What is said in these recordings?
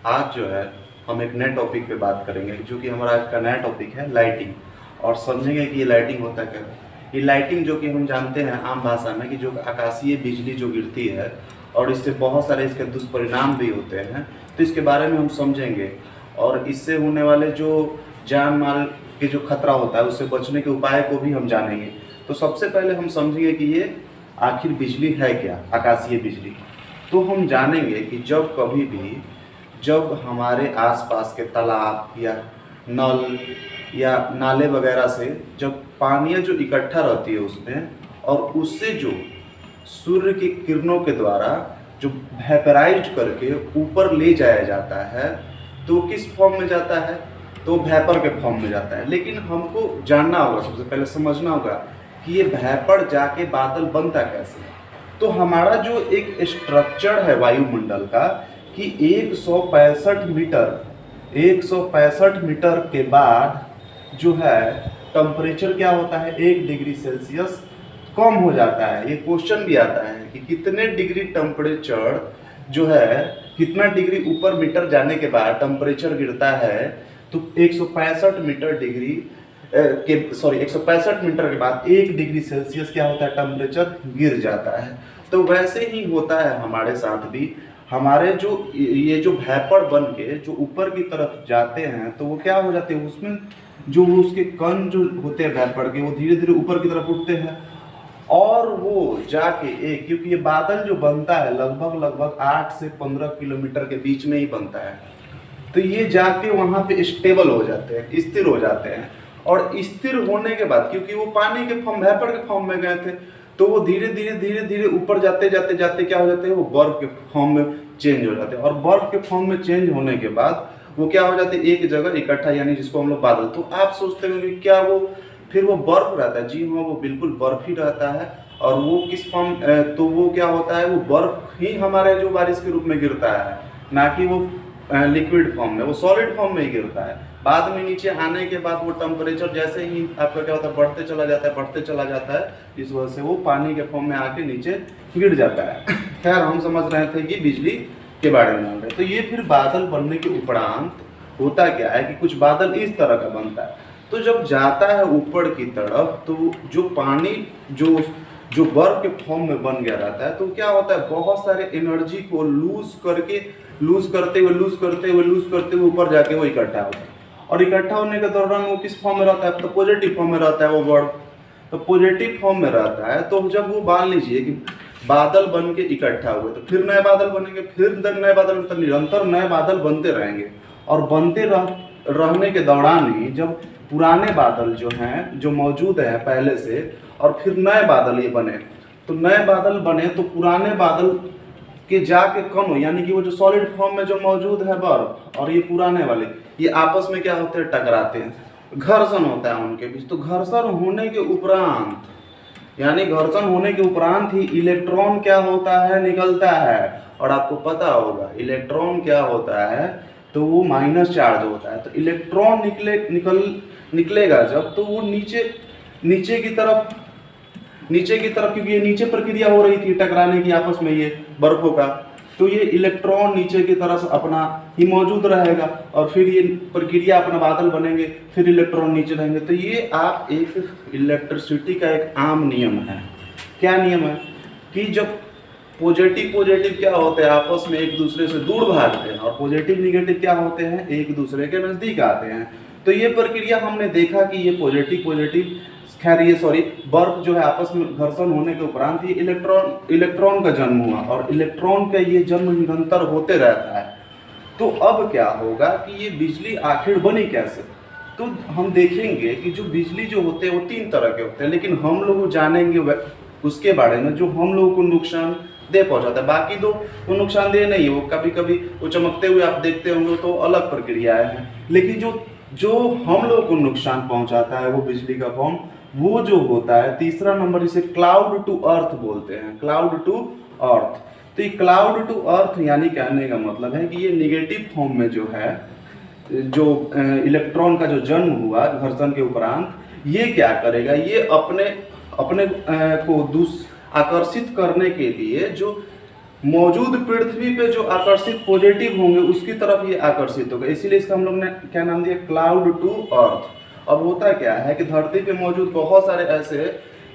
आज जो है हम एक नए टॉपिक पे बात करेंगे, जो कि हमारा आज का नया टॉपिक है लाइटिंग। और समझेंगे कि ये लाइटिंग होता क्या है। ये लाइटिंग जो कि हम जानते हैं आम भाषा में कि जो आकाशीय बिजली जो गिरती है और इससे बहुत सारे इसके दुष्परिणाम भी होते हैं, तो इसके बारे में हम समझेंगे। और इससे होने वाले जो जान माल के जो खतरा होता है उससे बचने के उपाय को भी हम जानेंगे। तो सबसे पहले हम समझेंगे कि ये आखिर बिजली है क्या, आकाशीय बिजली। तो हम जानेंगे कि जब हमारे आसपास के तालाब या नल या नाले वगैरह से जब पानियाँ जो इकट्ठा रहती है उसमें, और उससे जो सूर्य की किरणों के द्वारा जो वेपराइज करके ऊपर ले जाया जाता है, तो किस फॉर्म में जाता है, तो वेपर के फॉर्म में जाता है। लेकिन हमको जानना होगा, सबसे पहले समझना होगा कि ये वेपर जाके बादल बनता कैसे है। तो हमारा जो एक स्ट्रक्चर है वायुमंडल का कि 165 मीटर के बाद जो है टेम्परेचर क्या होता है, 1 डिग्री सेल्सियस कम हो जाता है। ये क्वेश्चन भी आता है कि कितने डिग्री टेम्परेचर जो है, कितना डिग्री ऊपर मीटर जाने के बाद टेम्परेचर गिरता है। तो 165 मीटर के बाद 1 डिग्री सेल्सियस क्या होता है, टेम्परेचर गिर जाता है। तो वैसे ही होता है हमारे साथ भी। हमारे जो ये जो वेपर बन के जो ऊपर की तरफ जाते हैं, तो वो क्या हो जाते हैं, उसमें जो उसके कण जो होते हैं वेपर के, वो धीरे धीरे ऊपर की तरफ उठते हैं। और वो जाके क्योंकि ये बादल जो बनता है लगभग 8 से 15 किलोमीटर के बीच में ही बनता है, तो ये जाके वहाँ पे स्टेबल हो जाते हैं, स्थिर हो जाते हैं। और स्थिर होने के बाद क्योंकि वो पानी के फॉर्म, वेपर के फॉर्म में गए थे, तो वो धीरे धीरे ऊपर जाते क्या हो जाते हैं, वो बर्फ के फॉर्म में चेंज हो जाते हैं। और बर्फ के फॉर्म में चेंज होने के बाद वो क्या हो जाते हैं, एक जगह इकट्ठा, यानी जिसको हम लोग बादल। तो आप सोचते हैं कि क्या वो फिर वो बर्फ रहता है? जी हाँ, वो बिल्कुल बर्फ ही रहता है। और वो किस फॉर्म, तो वो क्या होता है, वो बर्फ ही हमारे जो बारिश के रूप में गिरता है, ना कि वो लिक्विड फॉर्म में, वो सॉलिड फॉर्म में ही गिरता है। बाद में नीचे आने के बाद वो टेम्परेचर जैसे ही आपका क्या होता है, बढ़ते चला जाता है, इस वजह से वो पानी के फॉर्म में आके नीचे गिर जाता है। खैर, हम समझ रहे थे कि बिजली के बारे में। तो ये फिर बादल बनने के उपरांत होता क्या है कि कुछ बादल इस तरह का बनता है। तो जब जाता है ऊपर की तरफ, तो जो पानी जो बर्फ के फॉर्म में बन गया रहता है, तो क्या होता है, बहुत सारे एनर्जी को लूज करते हुए ऊपर जाके वो इकट्ठा होता है। और इकट्ठा होने के दौरान वो किस फॉर्म में रहता है, तो पॉजिटिव फॉर्म में रहता है वो बर्फ। तो पॉजिटिव फॉर्म में रहता है। तो जब वो मान लीजिए कि बादल बन के इकट्ठा हुए, तो फिर नए बादल बनेंगे, फिर नए बादल, तो निरंतर नए बादल बनते रहेंगे। और बनते रहने के दौरान ही जब पुराने बादल जो हैं, जो मौजूद है पहले से, और फिर नए बादल ये बने, तो नए बादल बने तो पुराने बादल के जाके कम हो, यानी कि वो जो सॉलिड फॉर्म में जो मौजूद है बर्फ और ये पुराने वाले, ये आपस में क्या होते हैं, टकराते हैं, घर्षण होता है उनके बीच। तो घर्षण होने के उपरांत, यानी घर्षण होने के उपरांत ही इलेक्ट्रॉन क्या होता है, निकलता है। और आपको पता होगा इलेक्ट्रॉन क्या होता है, तो वो माइनस चार्ज होता है। तो इलेक्ट्रॉन निकलेगा जब, तो वो नीचे की तरफ, क्योंकि ये नीचे प्रक्रिया हो रही थी टकराने की आपस में ये बर्फों का, तो ये इलेक्ट्रॉन नीचे की तरफ अपना ही मौजूद रहेगा। और फिर ये प्रक्रिया अपना बादल बनेंगे, फिर इलेक्ट्रॉन नीचे रहेंगे। तो ये आप एक इलेक्ट्रिसिटी का एक आम नियम है। क्या नियम है कि जब पॉजिटिव क्या होते हैं, आपस में एक दूसरे से दूर भागते हैं, और पॉजिटिव निगेटिव क्या होते हैं, एक दूसरे के नजदीक आते हैं। तो ये प्रक्रिया हमने देखा कि ये पॉजिटिव खैर ये बर्फ जो है आपस में घर्षण होने के उपरांत ही इलेक्ट्रॉन का जन्म हुआ, और इलेक्ट्रॉन का ये जन्म निरंतर होते रहता है। तो अब क्या होगा कि ये बिजली आखिर बनी कैसे। तो हम देखेंगे कि जो बिजली जो होते हैं वो 3 तरह के होते हैं, लेकिन हम लोग जानेंगे उसके बारे में जो हम लोगों को नुकसान दे पहुंचाता है। बाकी दो वो नुकसानदेह नहीं है, वो कभी वो चमकते हुए आप देखते होंगे, तो अलग प्रक्रियाएं हैं। लेकिन जो हम लोगों को नुकसान पहुंचाता है वो बिजली का फॉर्म, वो जो होता है तीसरा नंबर, इसे क्लाउड टू अर्थ बोलते हैं, क्लाउड टू अर्थ। तो ये क्लाउड टू अर्थ यानी कहने का मतलब है कि ये निगेटिव फॉर्म में जो है, जो इलेक्ट्रॉन का जो जन्म हुआ घर्षण के उपरांत, ये क्या करेगा, ये अपने को आकर्षित करने के लिए जो मौजूद पृथ्वी पे जो आकर्षित पॉजिटिव होंगे उसकी तरफ ये आकर्षित होगा, इसीलिए इसका हम लोग ने क्या नाम दिया, क्लाउड टू अर्थ। अब होता क्या है कि धरती पे मौजूद बहुत सारे ऐसे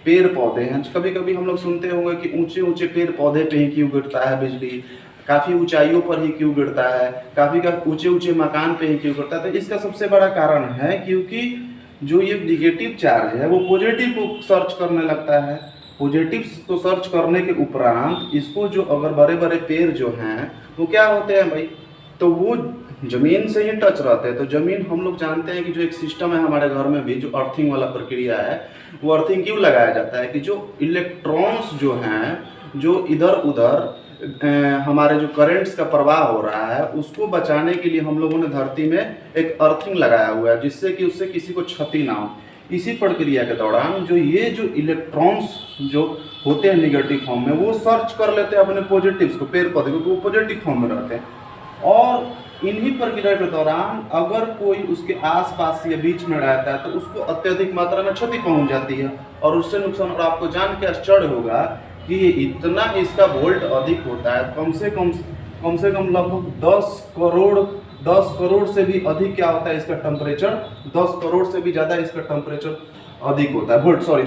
पेड़ पौधे हैं, कभी कभी हम लोग सुनते होंगे कि ऊंचे ऊंचे पेड़ पौधे पे ही क्यों गिरता है बिजली, काफ़ी ऊंचाइयों पर ही क्यों गिरता है, काफ़ी ऊंचे ऊंचे मकान पे ही क्यों गिरता है। तो इसका सबसे बड़ा कारण है क्योंकि जो ये निगेटिव चार्ज है वो पॉजिटिव को सर्च करने लगता है। पॉजिटिव को सर्च करने के उपरांत इसको जो अगर बड़े बड़े पेड़ जो हैं वो क्या होते हैं भाई, तो वो जमीन से ही टच रहते हैं। तो जमीन हम लोग जानते हैं कि जो एक सिस्टम है हमारे घर में भी जो अर्थिंग वाला प्रक्रिया है, वो अर्थिंग क्यों लगाया जाता है कि जो इलेक्ट्रॉन्स जो हैं जो इधर उधर हमारे जो करंट्स का प्रवाह हो रहा है उसको बचाने के लिए हम लोगों ने धरती में एक अर्थिंग लगाया हुआ है, जिससे कि उससे किसी को क्षति ना हो। इसी प्रक्रिया के दौरान जो इलेक्ट्रॉन्स जो होते हैं निगेटिव फॉर्म में वो सर्च कर लेते हैं अपने पॉजिटिव्स को, पेड़ पौधे को, तो वो पॉजिटिव फॉर्म में रहते हैं। और इन्हीं प्रक्रिया के दौरान अगर कोई उसके आसपास या बीच में रहता है तो उसको अत्यधिक मात्रा में क्षति पहुंच जाती है और उससे नुकसान। और आपको जान के आश्चर्य होगा कि इतना इसका वोल्ट अधिक होता है, कम से कम लगभग 10 करोड़ से भी अधिक क्या होता है इसका टेम्परेचर, 10 करोड़ से भी ज़्यादा इसका टेम्परेचर अधिक होता है,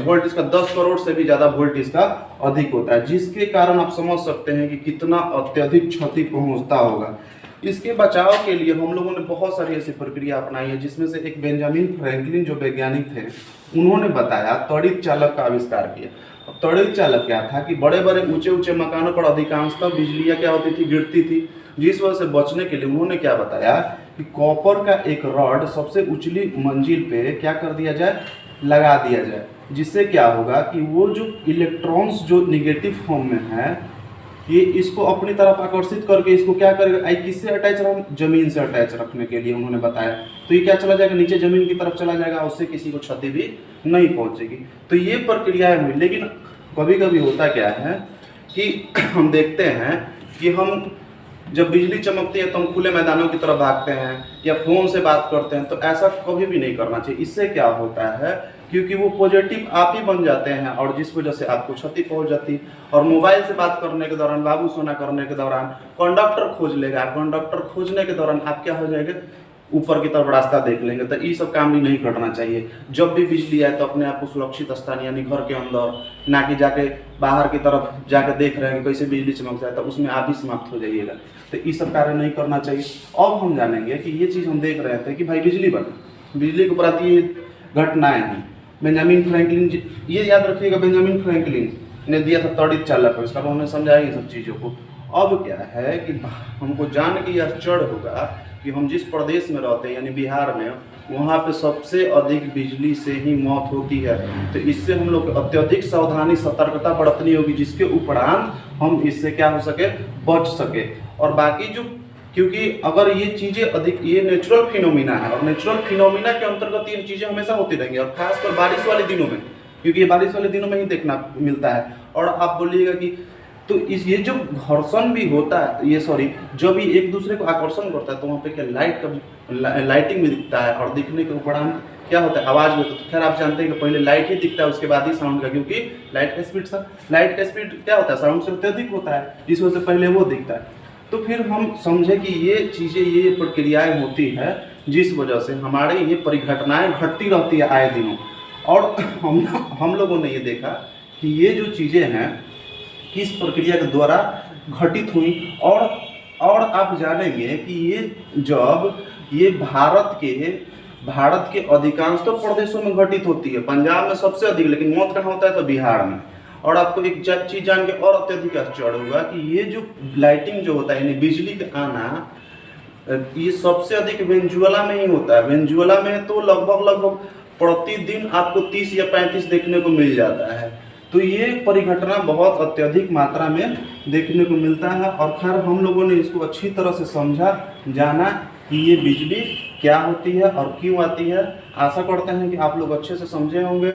वोल्ट इसका 10 करोड़ से भी ज़्यादा वोल्ट इसका अधिक होता है, जिसके कारण आप समझ सकते हैं कि कितना अत्यधिक क्षति पहुंचता होगा। इसके बचाव के लिए हम लोगों ने बहुत सारी ऐसी प्रक्रिया अपनाई है, जिसमें से एक बेंजामिन फ्रैंकलिन जो वैज्ञानिक थे उन्होंने बताया, त्वरित चालक का आविष्कार किया। त्वरित चालक क्या था कि बड़े बड़े ऊंचे ऊंचे मकानों पर अधिकांशतः बिजलियाँ क्या होती थी, गिरती थी, जिस वजह से बचने के लिए उन्होंने क्या बताया कि कॉपर का एक रॉड सबसे उचली मंजिल पे क्या कर दिया जाए, लगा दिया जाए, जिससे क्या होगा कि वो जो इलेक्ट्रॉन्स जो निगेटिव फॉर्म में है ये इसको अपनी तरफ आकर्षित करके इसको क्या करेगा, किससे अटैच रख, जमीन से अटैच रखने के लिए उन्होंने बताया। तो ये क्या चला जाएगा, नीचे जमीन की तरफ चला जाएगा, उससे किसी को क्षति भी नहीं पहुंचेगी। तो ये प्रक्रियाएं हुई। लेकिन कभी कभी होता क्या है कि हम देखते हैं कि हम जब बिजली चमकती है तो हम खुले मैदानों की तरफ भागते हैं या फ़ोन से बात करते हैं, तो ऐसा कभी भी नहीं करना चाहिए। इससे क्या होता है, क्योंकि वो पॉजिटिव आप ही बन जाते हैं और जिस वजह से आपको क्षति पहुंच जाती है। और मोबाइल से बात करने के दौरान, बाबू सोना करने के दौरान कंडक्टर खोज लेगा, कंडक्टर खोजने के दौरान आप क्या हो जाएगा, ऊपर की तरफ रास्ता देख लेंगे। तो ये सब काम भी नहीं करना चाहिए। जब भी बिजली आए तो अपने आप को सुरक्षित स्थान यानी घर के अंदर, ना कि जाके बाहर की तरफ जाके देख रहे हैं कि कैसे बिजली चमक जाए, तो उसमें आप भी समाप्त हो जाइएगा। तो ये सब कार्य नहीं करना चाहिए। अब हम जानेंगे कि ये चीज़ हम देख रहे थे कि भाई बिजली बना, बिजली के ऊपर आती है घटनाएं हैं। बेंजामिन फ्रैंकलिन, ये याद रखिएगा, बेंजामिन फ्रैंकलिन ने दिया था त्वरित चालक आविष्कार, उन्होंने समझाया ये सब चीज़ों को। अब क्या है कि हमको जान के आश्चर्य होगा कि हम जिस प्रदेश में रहते हैं यानी बिहार में, वहाँ पे सबसे अधिक बिजली से ही मौत होती है। तो इससे हम लोग अत्यधिक सावधानी सतर्कता बरतनी होगी, जिसके उपरांत हम इससे क्या हो सके, बच सके। और बाकी जो, क्योंकि अगर ये चीज़ें अधिक, ये नेचुरल फिनोमिना है और नेचुरल फिनोमिना के अंतर्गत ये चीज़ें हमेशा होती रहेंगी, और खासकर बारिश वाले दिनों में, क्योंकि ये बारिश वाले दिनों में ही देखना मिलता है। और आप बोलिएगा कि तो इस ये जो घर्षण भी होता है, ये जब ये एक दूसरे को आकर्षण करता है तो वहाँ पे क्या लाइटिंग भी दिखता है, और दिखने के उपरांत क्या होता है, आवाज़ भी होता है। तो खैर आप जानते हैं कि पहले लाइट ही दिखता है, उसके बाद ही साउंड का, क्योंकि लाइट का स्पीड क्या होता है, साउंड से अत्यधिक होता है, इस वजह से पहले वो दिखता है। तो फिर हम समझे कि ये चीज़ें, ये प्रक्रियाएँ होती है जिस वजह से हमारे ये परिघटनाएँ घटती रहती है आए दिनों। और हम लोगों ने ये देखा कि ये जो चीज़ें हैं किस प्रक्रिया के द्वारा घटित हुई। और आप जानेंगे कि ये जब ये भारत के अधिकांश तो प्रदेशों में घटित होती है, पंजाब में सबसे अधिक, लेकिन मौत कहाँ होता है, तो बिहार में। और आपको एक चीज़ जान के और अत्यधिक आश्चर्य होगा कि ये जो लाइटिंग जो होता है यानी बिजली का आना, ये सबसे अधिक वेनेजुएला में ही होता है। वेनेजुएला में तो लगभग प्रतिदिन आपको 30 या 35 देखने को मिल जाता है। तो ये परिघटना बहुत अत्यधिक मात्रा में देखने को मिलता है। और खैर हम लोगों ने इसको अच्छी तरह से समझा, जाना कि ये बिजली क्या होती है और क्यों आती है। आशा करते हैं कि आप लोग अच्छे से समझे होंगे।